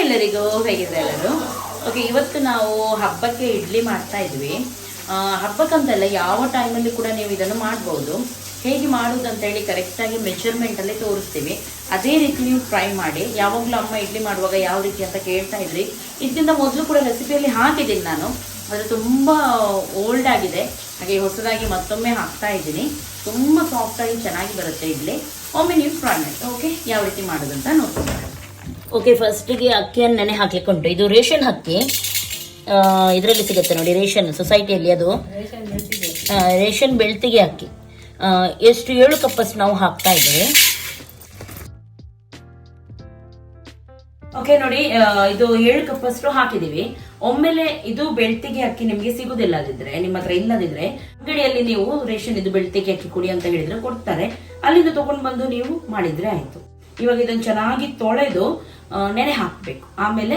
ಎಲ್ಲರಿಗೂ ಹೇಗಿದೆ ಎಲ್ಲರೂ? ಓಕೆ, ಇವತ್ತು ನಾವು ಹಬ್ಬಕ್ಕೆ ಇಡ್ಲಿ ಮಾಡ್ತಾ ಇದ್ವಿ. ಹಬ್ಬಕ್ಕಂತಲ್ಲ, ಯಾವ ಟೈಮಲ್ಲಿ ಕೂಡ ನೀವು ಇದನ್ನು ಮಾಡ್ಬೋದು. ಹೇಗೆ ಮಾಡೋದು ಅಂತ ಹೇಳಿ ಕರೆಕ್ಟಾಗಿ ಮೆಜರ್ಮೆಂಟಲ್ಲಿ ತೋರಿಸ್ತೀವಿ. ಅದೇ ರೀತಿ ನೀವು ಟ್ರೈ ಮಾಡಿ. ಯಾವಾಗಲೂ ಅಮ್ಮ ಇಡ್ಲಿ ಮಾಡುವಾಗ ಯಾವ ರೀತಿ ಅಂತ ಕೇಳ್ತಾ ಇದ್ರಿ. ಇದಕ್ಕಿಂತ ಮೊದಲು ಕೂಡ ರೆಸಿಪಿಯಲ್ಲಿ ಹಾಕಿದ್ದೀನಿ ನಾನು, ಅದು ತುಂಬ ಓಲ್ಡ್ ಆಗಿದೆ. ಹಾಗೆ ಹೊಸದಾಗಿ ಮತ್ತೊಮ್ಮೆ ಹಾಕ್ತಾ ಇದ್ದೀನಿ. ತುಂಬ ಸಾಫ್ಟಾಗಿ ಚೆನ್ನಾಗಿ ಬರುತ್ತೆ ಇಡ್ಲಿ. ಒಮ್ಮೆ ನೀವು ಟ್ರೈ ಮಾಡಿ. ಓಕೆ, ಯಾವ ರೀತಿ ಮಾಡೋದು ಅಂತ ನೋಡ್ಕೊಂಡು. ಓಕೆ, ಫಸ್ಟಿಗೆ ಅಕ್ಕಿಯನ್ನು ನೆನೆ ಹಾಕ್ಲಿಕ್ಕುಂಟು. ಇದು ರೇಷನ್ ಅಕ್ಕಿ, ಇದರಲ್ಲಿ ಸಿಗುತ್ತೆ ನೋಡಿ, ರೇಷನ್ ಸೊಸೈಟಿಯಲ್ಲಿ. ಅದು ರೇಷನ್ ಬೆಳ್ತಿಗೆ ಅಕ್ಕಿ. ಎಷ್ಟು 7 ಕಪ್ಪಷ್ಟು ನಾವು ಹಾಕ್ತಾ ಇದ್ದೇವೆ. ಓಕೆ ನೋಡಿ, ಇದು 7 ಕಪ್ಪಷ್ಟು ಹಾಕಿದೀವಿ. ಒಮ್ಮೆಲೆ ಇದು ಬೆಳ್ತಿಗೆ ಅಕ್ಕಿ ನಿಮ್ಗೆ ಸಿಗುದಿಲ್ಲ, ಅದಿದ್ರೆ ನಿಮ್ಮ ಹತ್ರ ಇಲ್ಲದಿದ್ರೆ ಅಂಗಡಿಯಲ್ಲಿ ನೀವು ರೇಷನ್ ಇದು ಬೆಳ್ತಿಗೆ ಅಕ್ಕಿ ಕೊಡಿ ಅಂತ ಹೇಳಿದ್ರೆ ಕೊಡ್ತಾರೆ. ಅಲ್ಲಿಂದ ತಗೊಂಡು ಬಂದು ನೀವು ಮಾಡಿದ್ರೆ ಆಯ್ತು. ಇವಾಗ ಇದನ್ನು ಚೆನ್ನಾಗಿ ತೊಳೆದು ನೆನೆ ಹಾಕಬೇಕು. ಆಮೇಲೆ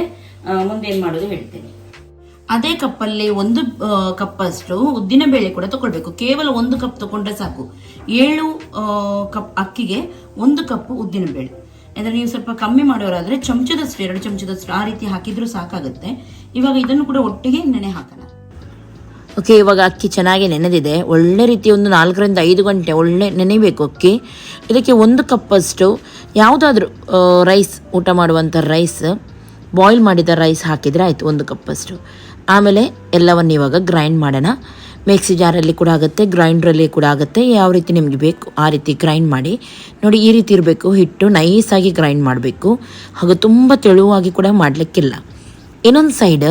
ಮುಂದೆ ಏನ್ ಮಾಡೋದು ಹೇಳ್ತೀನಿ. ಅದೇ ಕಪ್ಪಲ್ಲಿ 1 ಕಪ್ಪಷ್ಟು ಉದ್ದಿನ ಬೇಳೆ ಕೂಡ ತಗೊಳ್ಬೇಕು. ಕೇವಲ 1 ಕಪ್ ತಗೊಂಡ್ರೆ ಸಾಕು. 7 ಕಪ್ ಅಕ್ಕಿಗೆ 1 ಕಪ್ ಉದ್ದಿನ ಬೇಳೆ. ಅಂದ್ರೆ ನೀವು ಸ್ವಲ್ಪ ಕಮ್ಮಿ ಮಾಡೋರಾದ್ರೆ ಚಮಚದಷ್ಟು 2 ಚಮಚದಷ್ಟು ಆ ರೀತಿ ಹಾಕಿದ್ರೂ ಸಾಕಾಗುತ್ತೆ. ಇವಾಗ ಇದನ್ನು ಕೂಡ ಒಟ್ಟಿಗೆ ನೆನೆ ಹಾಕೋಣ. ಓಕೆ, ಇವಾಗ ಅಕ್ಕಿ ಚೆನ್ನಾಗಿ ನೆನೆದಿದೆ. ಒಳ್ಳೆ ರೀತಿ ಒಂದು 4 ರಿಂದ 5 ಗಂಟೆ ಒಳ್ಳೆ ನೆನೆಯಬೇಕು ಅಕ್ಕಿ. ಇದಕ್ಕೆ 1 ಕಪ್ಪಷ್ಟು ಯಾವುದಾದ್ರೂ ರೈಸ್, ಊಟ ಮಾಡುವಂಥ ರೈಸ್, ಬಾಯ್ಲ್ ಮಾಡಿದ ರೈಸ್ ಹಾಕಿದರೆ ಆಯಿತು, 1 ಕಪ್ಪಷ್ಟು. ಆಮೇಲೆ ಎಲ್ಲವನ್ನು ಇವಾಗ ಗ್ರೈಂಡ್ ಮಾಡೋಣ. ಮಿಕ್ಸಿ ಜಾರಲ್ಲಿ ಕೂಡ ಆಗುತ್ತೆ, ಗ್ರೈಂಡ್ರಲ್ಲಿ ಕೂಡ ಆಗುತ್ತೆ. ಯಾವ ರೀತಿ ನಿಮಗೆ ಬೇಕು ಆ ರೀತಿ ಗ್ರೈಂಡ್ ಮಾಡಿ. ನೋಡಿ, ಈ ರೀತಿ ಇರಬೇಕು ಹಿಟ್ಟು. ನೈಸಾಗಿ ಗ್ರೈಂಡ್ ಮಾಡಬೇಕು. ಹಾಗೂ ತುಂಬ ತೆಳುವಾಗಿ ಕೂಡ ಮಾಡಲಿಕ್ಕಿಲ್ಲ. ಇನ್ನೊಂದು ಸೈಡ್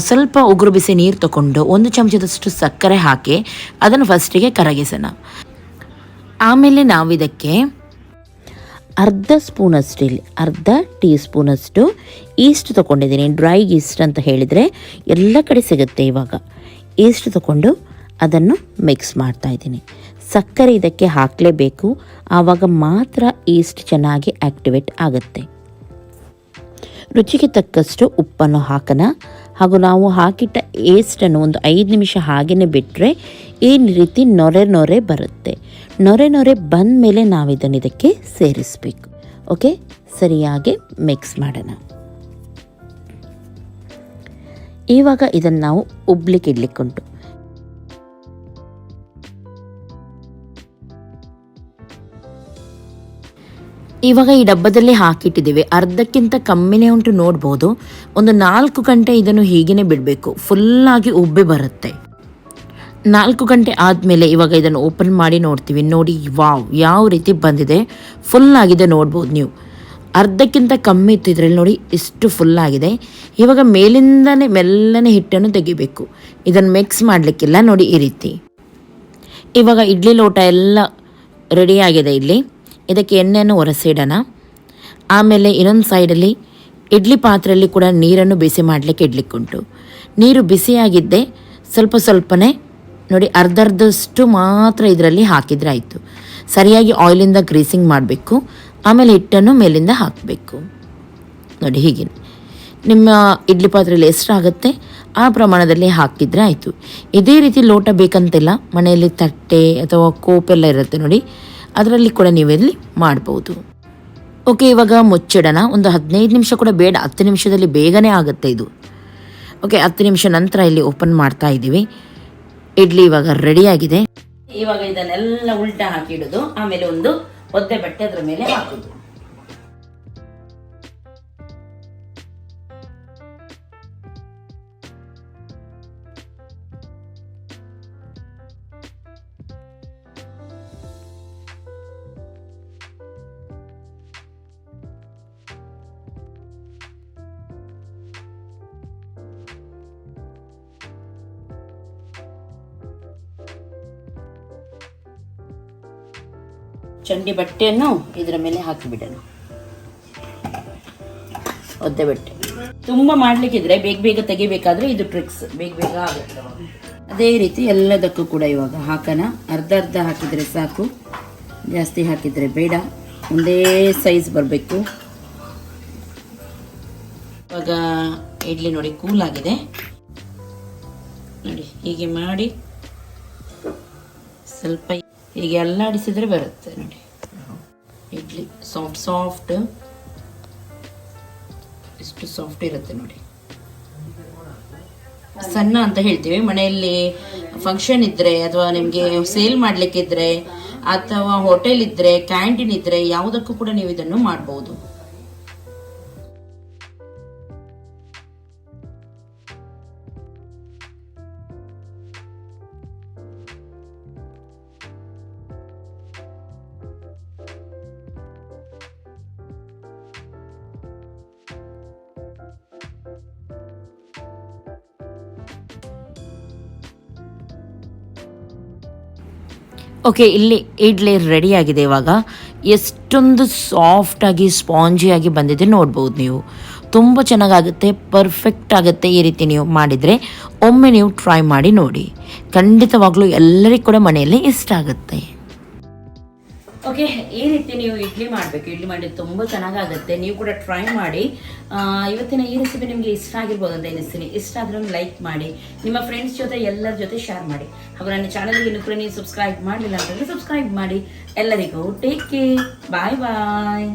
ಸ್ವಲ್ಪ ಉಗುರು ಬಿಸಿ ನೀರು ತಗೊಂಡು 1 ಚಮಚದಷ್ಟು ಸಕ್ಕರೆ ಹಾಕಿ ಅದನ್ನು ಫಸ್ಟಿಗೆ ಕರಗಿಸೋಣ. ಆಮೇಲೆ ನಾವು ಇದಕ್ಕೆ ಅರ್ಧ ಟೀ ಸ್ಪೂನಷ್ಟು ಈಸ್ಟ್ ತೊಗೊಂಡಿದ್ದೀನಿ. ಡ್ರೈ ಈಸ್ಟ್ ಅಂತ ಹೇಳಿದರೆ ಎಲ್ಲ ಕಡೆ ಸಿಗುತ್ತೆ. ಇವಾಗ ಈಸ್ಟ್ ತೊಗೊಂಡು ಅದನ್ನು ಮಿಕ್ಸ್ ಮಾಡ್ತಾ ಇದ್ದೀನಿ. ಸಕ್ಕರೆ ಇದಕ್ಕೆ ಹಾಕಲೇಬೇಕು, ಆವಾಗ ಮಾತ್ರ ಈಸ್ಟ್ ಚೆನ್ನಾಗಿ ಆ್ಯಕ್ಟಿವೇಟ್ ಆಗುತ್ತೆ. ರುಚಿಗೆ ತಕ್ಕಷ್ಟು ಉಪ್ಪನ್ನು ಹಾಕೋಣ. ಹಾಗೂ ನಾವು ಹಾಕಿಟ್ಟ ಈಸ್ಟನ್ನು ಒಂದು 5 ನಿಮಿಷ ಹಾಗೆಯೇ ಬಿಟ್ಟರೆ ಈ ರೀತಿ ನೊರೆ ಬರುತ್ತೆ. ನೊರೆ ಬಂದ ಮೇಲೆ ನಾವು ಇದನ್ನು ಇದಕ್ಕೆ ಸೇರಿಸಬೇಕು. ಓಕೆ, ಸರಿಯಾಗಿ ಮಿಕ್ಸ್ ಮಾಡೋಣ. ಇವಾಗ ಇದನ್ನು ನಾವು ಉಬ್ಲಿಕ್ಕೆ ಇಡ್ಲಿಕ್ಕುಂಟು. ಇವಾಗ ಈ ಡಬ್ಬದಲ್ಲಿ ಹಾಕಿಟ್ಟಿದ್ದೇವೆ. ಅರ್ಧಕ್ಕಿಂತ ಕಮ್ಮಿನೇ ಉಂಟು, ನೋಡ್ಬೋದು. ಒಂದು 4 ಗಂಟೆ ಇದನ್ನು ಹೀಗೇ ಬಿಡಬೇಕು. ಫುಲ್ಲಾಗಿ ಉಬ್ಬಿ ಬರುತ್ತೆ. 4 ಗಂಟೆ ಆದಮೇಲೆ ಇವಾಗ ಇದನ್ನು ಓಪನ್ ಮಾಡಿ ನೋಡ್ತೀವಿ. ನೋಡಿ, ವಾವ್, ಯಾವ ರೀತಿ ಬಂದಿದೆ. ಫುಲ್ಲಾಗಿದೆ, ನೋಡ್ಬೋದು ನೀವು. ಅರ್ಧಕ್ಕಿಂತ ಕಮ್ಮಿ ಇತ್ತು ಇದರಲ್ಲಿ, ನೋಡಿ ಇಷ್ಟು ಫುಲ್ಲಾಗಿದೆ. ಇವಾಗ ಮೇಲಿಂದನೇ ಮೆಲ್ಲನೆ ಹಿಟ್ಟನ್ನು ತೆಗಿಬೇಕು. ಇದನ್ನು ಮಿಕ್ಸ್ ಮಾಡಲಿಕ್ಕಿಲ್ಲ. ನೋಡಿ ಈ ರೀತಿ. ಇವಾಗ ಇಡ್ಲಿ ಲೋಟ ಎಲ್ಲ ರೆಡಿಯಾಗಿದೆ. ಇಲ್ಲಿ ಇದಕ್ಕೆ ಎಣ್ಣೆಯನ್ನು ಒರೆಸಿಡೋಣ. ಆಮೇಲೆ ಇನ್ನೊಂದು ಸೈಡಲ್ಲಿ ಇಡ್ಲಿ ಪಾತ್ರೆಯಲ್ಲಿ ಕೂಡ ನೀರನ್ನು ಬಿಸಿ ಮಾಡಲಿಕ್ಕೆ ಇಡ್ಲಿಕ್ಕುಂಟು. ನೀರು ಬಿಸಿಯಾಗಿದ್ದೆ ಸ್ವಲ್ಪನೇ ನೋಡಿ, ಅರ್ಧದಷ್ಟು ಮಾತ್ರ ಇದರಲ್ಲಿ ಹಾಕಿದರೆ ಆಯಿತು. ಸರಿಯಾಗಿ ಆಯಿಲಿಂದ ಗ್ರೀಸಿಂಗ್ ಮಾಡಬೇಕು. ಆಮೇಲೆ ಹಿಟ್ಟನ್ನು ಮೇಲಿಂದ ಹಾಕಬೇಕು. ನೋಡಿ, ಹೀಗೆ ನಿಮ್ಮ ಇಡ್ಲಿ ಪಾತ್ರೆಯಲ್ಲಿ ಎಷ್ಟಾಗುತ್ತೆ ಆ ಪ್ರಮಾಣದಲ್ಲಿ ಹಾಕಿದರೆ ಆಯಿತು. ಇದೇ ರೀತಿ ಲೋಟ ಬೇಕಂತಿಲ್ಲ. ಮನೆಯಲ್ಲಿ ತಟ್ಟೆ ಅಥವಾ ಕೋಪೆಲ್ಲ ಇರುತ್ತೆ ನೋಡಿ, ಅದರಲ್ಲಿ ಕೂಡ ನೀವಿಲ್ಲಿ ಮಾಡ್ಬೋದು. ಓಕೆ, ಇವಾಗ ಮುಚ್ಚಿಡೋಣ. ಒಂದು 15 ನಿಮಿಷ ಕೂಡ ಬೇಡ, 10 ನಿಮಿಷದಲ್ಲಿ ಬೇಗನೆ ಆಗುತ್ತೆ ಇದು. ಓಕೆ, 10 ನಿಮಿಷ ನಂತರ ಇಲ್ಲಿ ಓಪನ್ ಮಾಡ್ತಾ ಇದ್ದೀವಿ. ಇಡ್ಲಿ ಇವಾಗ ರೆಡಿಯಾಗಿದೆ. ಇವಾಗ ಇದನ್ನೆಲ್ಲ ಉಲ್ಟಾ ಹಾಕಿಡೋದು. ಆಮೇಲೆ ಒಂದು ಒದ್ದೆ ಬಟ್ಟೆ ಅದರ ಮೇಲೆ ಹಾಕೋದು. ಚಂಡಿ ಬಟ್ಟೆಯನ್ನು ಇದರ ಮೇಲೆ ಹಾಕಿಬಿಡೋಣ. ಒದ್ದೆ ಬಟ್ಟೆ ತುಂಬ ಮಾಡಲಿಕ್ಕಿದ್ರೆ ಬೇಗ ತೆಗಿಬೇಕಾದ್ರೆ ಇದು ಟ್ರಿಕ್ಸ್, ಬೇಗ ಆಗುತ್ತೆ. ಅದೇ ರೀತಿ ಎಲ್ಲದಕ್ಕೂ ಕೂಡ ಇವಾಗ ಹಾಕೋಣ. ಅರ್ಧ ಹಾಕಿದರೆ ಸಾಕು, ಜಾಸ್ತಿ ಹಾಕಿದರೆ ಬೇಡ. ಒಂದೇ ಸೈಜ್ ಬರಬೇಕು. ಇವಾಗ ಇಡ್ಲಿ ನೋಡಿ ಕೂಲ್ ಆಗಿದೆ. ನೋಡಿ, ಹೀಗೆ ಮಾಡಿ ಸ್ವಲ್ಪ ಹೀಗೆ ಅಲ್ಲಾಡಿಸಿದ್ರೆ ಬರುತ್ತೆ ನೋಡಿ ಇಡ್ಲಿ. ಸಾಫ್ಟ್ ಎಷ್ಟು ಸಾಫ್ಟ್ ಇರುತ್ತೆ ನೋಡಿ. ಸಣ್ಣ ಅಂತ ಹೇಳ್ತೀವಿ. ಮನೆಯಲ್ಲಿ ಫಂಕ್ಷನ್ ಇದ್ರೆ ಅಥವಾ ನಿಮಗೆ ಸೇಲ್ ಮಾಡ್ಲಿಕ್ಕಿದ್ರೆ ಅಥವಾ ಹೋಟೆಲ್ ಇದ್ರೆ ಕ್ಯಾಂಟೀನ್ ಇದ್ರೆ ಯಾವುದಕ್ಕೂ ಕೂಡ ನೀವು ಇದನ್ನು ಮಾಡಬಹುದು. ಓಕೆ, ಇಲ್ಲಿ ಇಡ್ಲಿ ರೆಡಿ ಆಗಿದೆ. ಇವಾಗ ಎಷ್ಟೊಂದು ಸಾಫ್ಟಾಗಿ ಸ್ಪಾಂಜಿಯಾಗಿ ಬಂದಿದೆ ನೋಡ್ಬೋದು ನೀವು. ತುಂಬ ಚೆನ್ನಾಗಾಗುತ್ತೆ, ಪರ್ಫೆಕ್ಟ್ ಆಗುತ್ತೆ. ಈ ರೀತಿ ನೀವು ಮಾಡಿದರೆ ಒಮ್ಮೆ ನೀವು ಟ್ರೈ ಮಾಡಿ ನೋಡಿ, ಖಂಡಿತವಾಗ್ಲೂ ಎಲ್ಲರಿಗೂ ಕೂಡ ಮನೆಯಲ್ಲಿ ಇಷ್ಟ ಆಗುತ್ತೆ. ಓಕೆ, ಈ ರೀತಿ ನೀವು ಇಡ್ಲಿ ಮಾಡಬೇಕು. ಇಡ್ಲಿ ಮಾಡಿದ್ದು ತುಂಬ ಚೆನ್ನಾಗಾಗುತ್ತೆ, ನೀವು ಕೂಡ ಟ್ರೈ ಮಾಡಿ. ಇವತ್ತಿನ ಈ ರೆಸಿಪಿ ನಿಮಗೆ ಇಷ್ಟ ಆಗಿರ್ಬೋದು ಅಂತ ಎನಿಸ್ತೀನಿ. ಇಷ್ಟ ಆದ್ರೆ ಒಂದು ಲೈಕ್ ಮಾಡಿ, ನಿಮ್ಮ ಫ್ರೆಂಡ್ಸ್ ಜೊತೆ ಎಲ್ಲರ ಜೊತೆ ಶೇರ್ ಮಾಡಿ. ಹಾಗೂ ನನ್ನ ಚಾನಲ್ಗೆ ಇನ್ನೂ ಕೂಡ ನೀವು ಸಬ್ಸ್ಕ್ರೈಬ್ ಮಾಡಲಿಲ್ಲ ಅಂತಂದರೆ ಸಬ್ಸ್ಕ್ರೈಬ್ ಮಾಡಿ. ಎಲ್ಲರಿಗೂ ಟೇಕ್ ಕೇರ್, ಬಾಯ್ ಬಾಯ್.